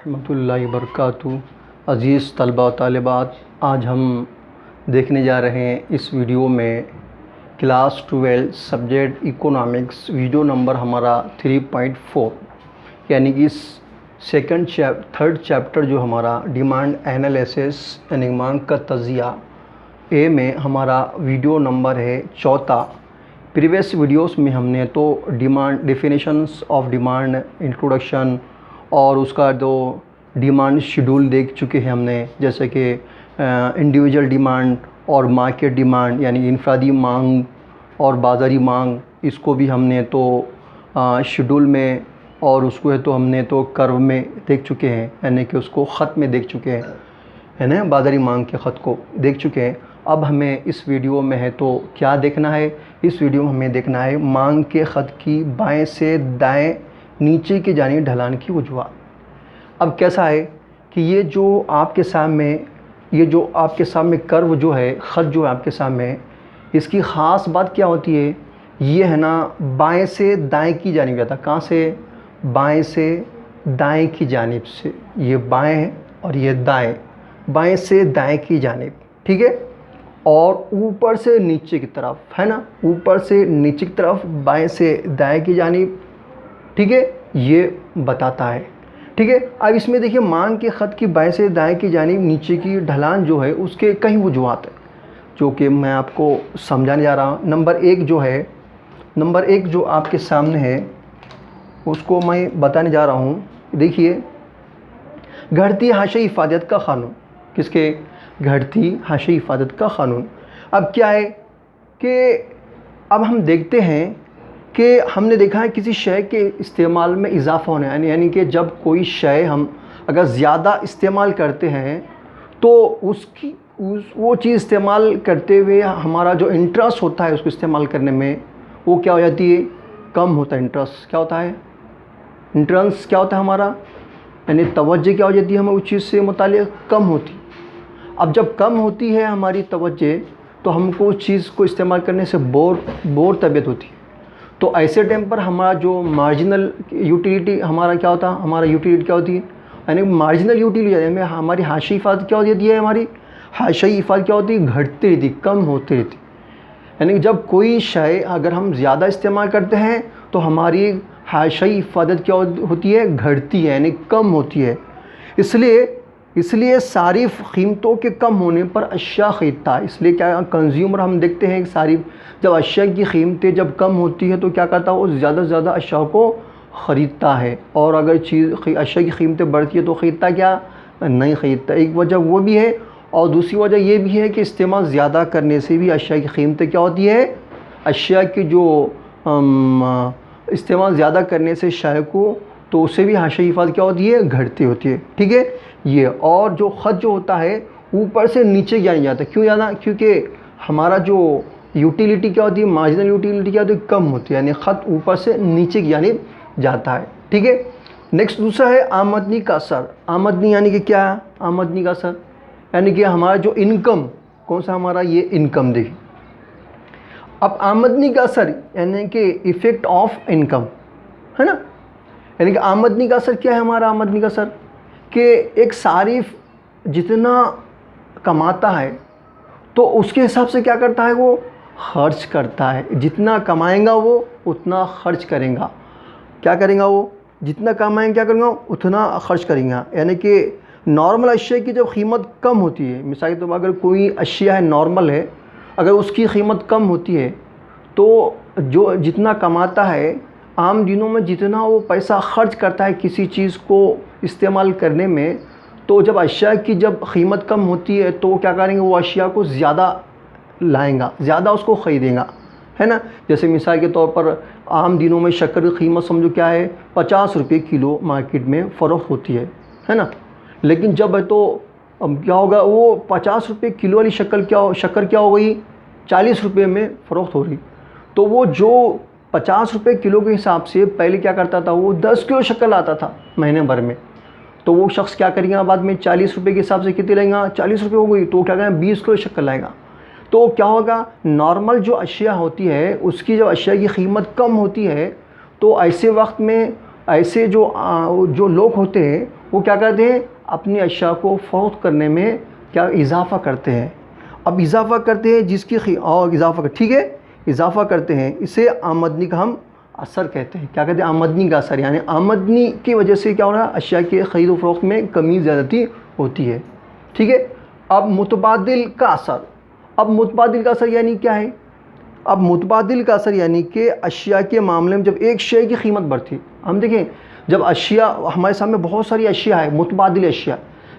रहमतुल्लाहि वबरकातुहू। अज़ीज़ तलबा व तालिबात, आज हम देखने जा रहे हैं इस वीडियो में class 12 subject economics video number हमारा 3.4, यानी कि थर्ड चैप्टर जो हमारा डिमांड एनालिसिस यानी मांग का तजिया ए में हमारा वीडियो नंबर है चौथा। प्रीवियस वीडियोस में हमने तो demand definitions of demand, introduction और उसका जो डिमांड शेड्यूल देख चुके हैं हमने, जैसे कि इंडिविजुअल डिमांड और मार्केट डिमांड यानी इनफरादी मांग और बाज़ारी मांग। इसको भी हमने तो शेड्यूल में और उसको है तो हमने तो कर्व में देख चुके हैं, यानी कि उसको ख़त में देख चुके हैं, है ना, बाज़ारी मांग के ख़त को देख चुके हैं। अब हमें इस वीडियो में है तो क्या देखना है, इस वीडियो में हमें देखना है मांग के ख़त की बाएं से दाएं नीचे की जानिब ढलान की वजूहात। अब कैसा है कि ये जो आपके सामने कर्व जो है, ख़त जो है आपके सामने, इसकी ख़ास बात क्या होती है, ये है ना बाएं से दाएं की जानिब जाता है। कहाँ से? बाएं से दाएं की जानिब से। ये बाएं है और ये दाएं, बाएं से दाएं की जानिब, ठीक है। और ऊपर से नीचे की तरफ, है ना, ऊपर से नीचे की तरफ, बाएं से दाएं की जानिब, ठीक है, ये बताता है, ठीक है। अब इसमें देखिए मांग के ख़त की बाएं से दाएं की जानिब नीचे की ढलान जो है उसके कई वजूहात है, जो कि मैं आपको समझाने जा रहा हूँ। नंबर एक जो आपके सामने है उसको मैं बताने जा रहा हूँ। देखिए, घटती हाशिया इफ़ादत का क़ानून। किसके? घटती हाशिया इफ़ादत का क़ानून। अब क्या है कि अब हम देखते हैं कि हमने देखा है किसी शय के इस्तेमाल में इजाफ़ा होना, यानी कि जब कोई शय हम अगर ज़्यादा इस्तेमाल करते हैं तो वो चीज़ इस्तेमाल करते हुए हमारा जो इंटरेस्ट होता है उसको इस्तेमाल करने में, वो क्या हो जाती है? कम होता है। इंटरेस्ट क्या होता है? इंटरेस्ट क्या होता है हमारा, यानी तवज्जो क्या हो जाती है हमें उस चीज़ से मुताल्लिक़ कम होती। अब जब कम होती है हमारी तवज्जो तो हमको उस चीज़ को इस्तेमाल करने से बोर तबीयत होती है। तो ऐसे टाइम पर हमारा जो मार्जिनल यूटिलिटी हमारा क्या होता है, हमारा यूटिलिटी क्या होती है, यानी मार्जिनल यूटिलिटी में हमारी हाशिया इफ़ादत क्या हो जाती है, हमारी हाशिया इफ़ादत क्या होती है? घटती रहती, कम होती रहती। यानी जब कोई शय अगर हम ज़्यादा इस्तेमाल करते हैं तो हमारी हाशिया इफ़ादत क्या होती है? घटती है, यानी कम होती है। इसलिए सारिफ़ कीमतों के कम होने पर अशिया ख़रीदता है। इसलिए क्या कंज्यूमर हम देखते हैं सारिफ़ जब अशिया की कीमतें जब कम होती है तो क्या करता है, वो ज़्यादा से ज़्यादा अशिया को ख़रीदता है। और अगर अशिया की कीमतें बढ़ती है तो ख़रीदता क्या? नहीं ख़रीदता। एक वजह वो भी है, और दूसरी वजह ये भी है कि इस्तेमाल ज़्यादा करने से भी अशिया की कीमतें क्या होती है, अशिया की जो इस्तेमाल ज़्यादा करने से शय को, तो उससे भी हाशिया इफ़ादत क्या होती है? घटती होती है, ठीक है। ये और जो ख़त जो होता है ऊपर से नीचे जाने जाता है। क्यों जाना? क्योंकि हमारा जो यूटिलिटी क्या होती है, मार्जिनल यूटिलिटी क्या होती है? कम होती है, यानी ख़त ऊपर से नीचे की जानिब जाता है, ठीक है। नेक्स्ट दूसरा है आमदनी का असर। आमदनी यानी कि क्या? आमदनी का असर यानी कि हमारा जो इनकम, कौन सा हमारा ये इनकम, देखिए। अब आमदनी का असर यानी कि इफ़ेक्ट ऑफ इनकम, है ना, यानी कि आमदनी का असर क्या है हमारा? आमदनी का असर कि एक सारिफ जितना कमाता है तो उसके हिसाब से क्या करता है, वो खर्च करता है। जितना कमाएगा वो उतना खर्च करेगा। क्या करेगा वो? जितना कमाएंगे क्या करेगा, उतना खर्च करेगा। यानी कि नॉर्मल अशिया की जब कीमत कम होती है, मिसाल के तौर पर अगर कोई अशिया है नॉर्मल है, अगर उसकी कीमत कम होती है तो जो जितना कमाता है आम दिनों में जितना वो पैसा खर्च करता है किसी चीज़ को इस्तेमाल करने में, तो जब अशिया की जब कीमत कम होती है तो क्या करेंगे, वो अशिया को ज़्यादा लाएंगा, ज़्यादा उसको ख़रीदेगा, है ना। जैसे मिसाल के तौर पर आम दिनों में शक्कर की कीमत समझो क्या है, 50 रुपये किलो मार्केट में फ़रोख्त होती है ना। लेकिन जब है तो अब क्या होगा, वो 50 रुपये किलो वाली शक्कर क्या हो गई, 40 रुपये में फ़रोख्त हो रही। तो वो जो 50 रुपये किलो के हिसाब से पहले क्या करता था, वो 10 किलो शक्कर लाता था महीने भर में, तो वो शख्स क्या करेगा बाद में 40 रुपये के हिसाब से कितने लाएगा, 40 रुपये हो गई, तो क्या करेगा 20 किलो शक्कर लाएगा। तो क्या होगा, नॉर्मल जो अशिया होती है उसकी जब अशिया की कीमत कम होती है तो ऐसे वक्त में ऐसे जो लोग होते हैं वो क्या करते हैं, अपनी अशिया को फ़रोख्त करने में क्या इजाफ़ा करते हैं। अब इजाफ़ा करते हैं जिसकी और इजाफ़ा ठीक है, इजाफ़ा करते हैं, इसे आमदनी का हम असर कहते हैं। क्या कहते हैं, आमदनी का असर, यानी आमदनी की वजह से क्या हो रहा है, अशिया के ख़रीद व फ़रोख्त में कमी ज़्यादती होती है। ठीक है। अब मुतबादिल का असर, अब मुतबादिल का असर यानी क्या है, अब मुतबादिल का असर यानी कि अशिया के मामले में जब एक शे की कीमत बढ़ती, हम देखें जब अशिया हमारे सामने बहुत सारी अशिया है, मुतबादिल अशिया,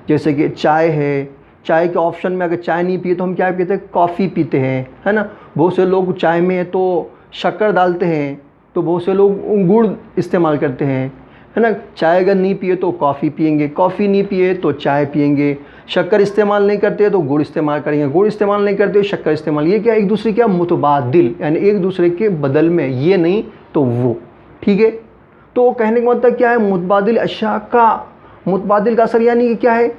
जैसे कि चाय है, चाय के ऑप्शन में अगर चाय नहीं पिए तो हम क्या पीते हैं, कॉफ़ी पीते हैं, है ना। बहुत से लोग चाय में तो शक्कर डालते हैं, तो बहुत से लोग गुड़ इस्तेमाल करते हैं, है ना। चाय अगर नहीं पिए तो कॉफ़ी पिएंगे, कॉफ़ी नहीं पिए तो चाय पिएंगे, शक्कर इस्तेमाल नहीं करते तो गुड़ इस्तेमाल करेंगे, गुड़ इस्तेमाल नहीं करते शक्कर इस्तेमाल। ये क्या एक दूसरे क्या मुतबादिल, यानी एक दूसरे के बदल में, ये नहीं तो वो। ठीक है। तो कहने का मतलब क्या है, मुतबादिल अशिया का, मुतबादिल का असर यानी कि क्या है,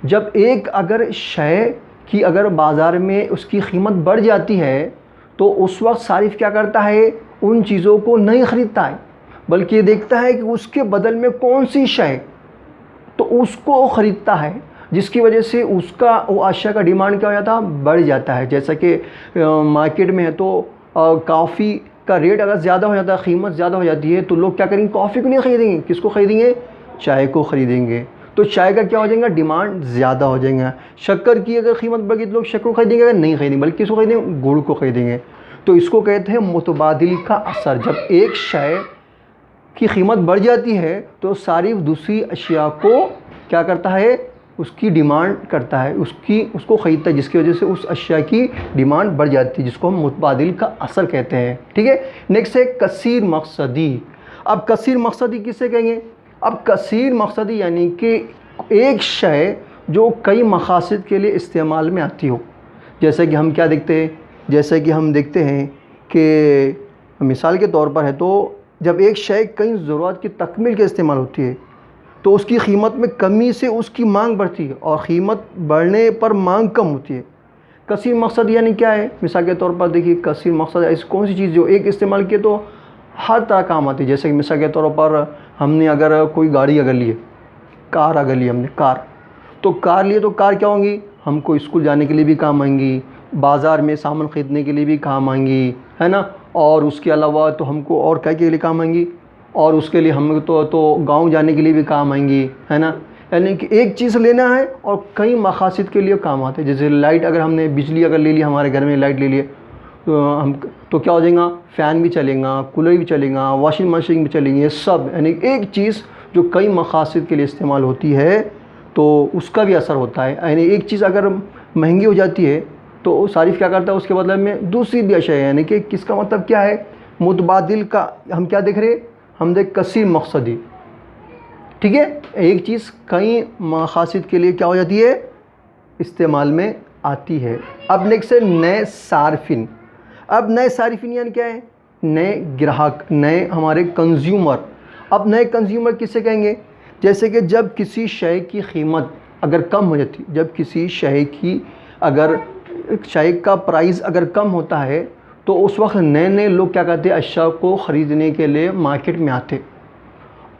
जब एक अगर शय की अगर बाज़ार में उसकी कीमत बढ़ जाती है तो उस वक्त सारिफ क्या करता है, उन चीज़ों को नहीं ख़रीदता है, बल्कि ये देखता है कि उसके बदल में कौन सी शय, तो उसको ख़रीदता है, जिसकी वजह से उसका वो अशिया का डिमांड क्या हो जाता है, बढ़ जाता है। जैसा कि मार्केट में है तो कॉफ़ी का रेट अगर ज़्यादा हो जाता है, कीमत ज़्यादा हो जाती है, तो लोग क्या करेंगे, कॉफ़ी को नहीं ख़रीदेंगे, किसको ख़रीदेंगे, चाय को ख़रीदेंगे। तो चाय का क्या हो जाएगा, डिमांड ज़्यादा हो जाएगा। शक्कर की अगर कीमत बढ़ गई तो लोग शक्कर को ख़रीदेंगे, अगर नहीं ख़रीदेंगे, बल्कि किसको ख़रीदेंगे, गुड़ को ख़रीदेंगे। तो इसको कहते हैं मुतबादिल का असर। जब एक शय की कीमत बढ़ जाती है तो सारिफ दूसरी अशिया को क्या करता है, उसकी डिमांड करता है, उसको ख़रीदता है, जिसकी वजह से उस अशिया की डिमांड बढ़ जाती है, जिसको हम मुतबादिल का असर कहते हैं। ठीक है। नेक्स्ट है कसीर मकसदी। अब कसीर मकसदी किसे कहेंगे, अब कसीर मकसदी यानी कि एक शय जो कई मकासद के लिए इस्तेमाल में आती हो। जैसे कि हम क्या देखते हैं, जैसे कि हम देखते हैं कि मिसाल के तौर पर है तो जब एक शय कई ज़रूरत की तकमील के इस्तेमाल होती है तो उसकी कीमत में कमी से उसकी मांग बढ़ती है और कीमत बढ़ने पर मांग कम होती है। कसीर मकसद यानी क्या है, मिसाल के तौर पर देखिए, कसीर मकसद ऐसी कौन सी चीज़ जो एक इस्तेमाल किए तो हर तरह काम आती है। जैसे कि मिसाल के तौर पर हमने अगर कोई गाड़ी अगर लिए, कार अगर ली हमने, कार, तो कार लिए तो कार क्या होंगी, हमको स्कूल जाने के लिए भी काम आएंगी, बाज़ार में सामान ख़रीदने के लिए भी काम आएंगी, है ना। और उसके अलावा तो हमको और क्या के लिए काम आएंगी, और उसके लिए हम तो गांव जाने के लिए भी काम आएंगी, है ना। यानी कि एक चीज़ लेना है और कई मकासद के लिए काम आते हैं। जैसे लाइट, अगर हमने बिजली अगर ले ली, हमारे घर में लाइट ले लिए तो हम तो क्या हो जाएगा, फ़ैन भी चलेगा, कूलर भी चलेगा, वॉशिंग मशीन भी चलेंगे, सब। यानी एक चीज़ जो कई मकासद के लिए इस्तेमाल होती है तो उसका भी असर होता है। यानी एक चीज़ अगर महंगी हो जाती है तो सारिफ क्या करता है, उसके बदले में दूसरी भी अशिया है। यानी कि किसका मतलब क्या है, मुतबादिल का हम क्या देख रहे हैं, हम देख कसीर मकसदी। ठीक है। एक चीज़ कई मकासद के लिए क्या हो जाती है, इस्तेमाल में आती है। अब नेक्स्ट है नए सार्फिन। अब नए सार्फिन यानी क्या है, नए ग्राहक, नए हमारे कंज्यूमर। अब नए कंज्यूमर किसे कहेंगे, जैसे कि जब किसी शय की कीमत अगर कम हो जाती, जब किसी शय की अगर शय का प्राइस अगर कम होता है तो उस वक्त नए नए लोग क्या करते हैं, अशिया को ख़रीदने के लिए मार्केट में आते,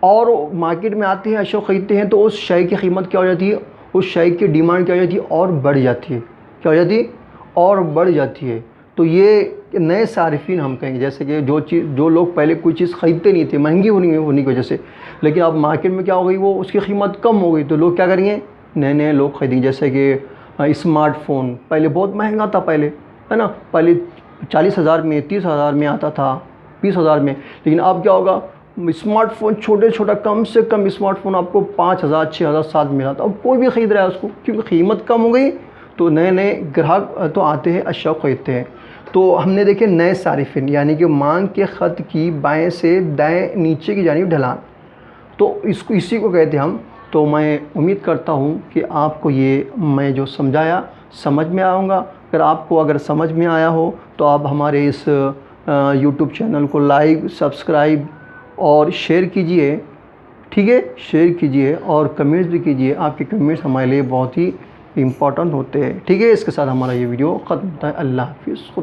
और मार्केट में आते हैं, अशिया ख़रीदते हैं, तो उस शय की कीमत क्या हो जाती है, उस शय की डिमांड क्या हो जाती है, और बढ़ जाती है। क्या हो जाती है, और बढ़ जाती है। तो ये नए सारिफिन हम कहेंगे। जैसे कि जो लोग पहले कोई चीज़ ख़रीदते नहीं थे महंगी होने की वजह से, लेकिन अब मार्केट में क्या हो गई, वो उसकी कीमत कम हो गई, तो लोग क्या करेंगे, नए नए लोग खरीदेंगे। जैसे कि स्मार्टफ़ोन पहले बहुत महंगा था, पहले, है ना, पहले 40,000 में, 30,000 में आता था, 20,000 में, लेकिन अब क्या होगा, स्मार्टफ़ोन छोटा कम से कम स्मार्टफ़ोन आपको 5,000, 6,000, 7 मिला था। अब कोई भी ख़रीद रहा है उसको, क्योंकि कीमत कम हो गई, तो नए नए ग्राहक तो आते हैं, अशिया ख़रीदते हैं। तो हमने देखे नए सारिफिन यानी कि मांग के ख़त की बाएं से दाएं नीचे की जानिब ढलान, तो इसी को कहते हैं हम। तो मैं उम्मीद करता हूँ कि आपको ये मैं जो समझाया समझ में आऊँगा। अगर समझ में आया हो तो आप हमारे इस यूट्यूब चैनल को लाइक, सब्सक्राइब और शेयर कीजिए। ठीक है, शेयर कीजिए और कमेंट्स भी कीजिए। आपके कमेंट्स हमारे लिए बहुत ही इम्पोर्टेंट होते हैं। ठीक है, इसके साथ हमारा ये वीडियो ख़त्म होता है। अल्लाह हाफ़िज़। खुदा।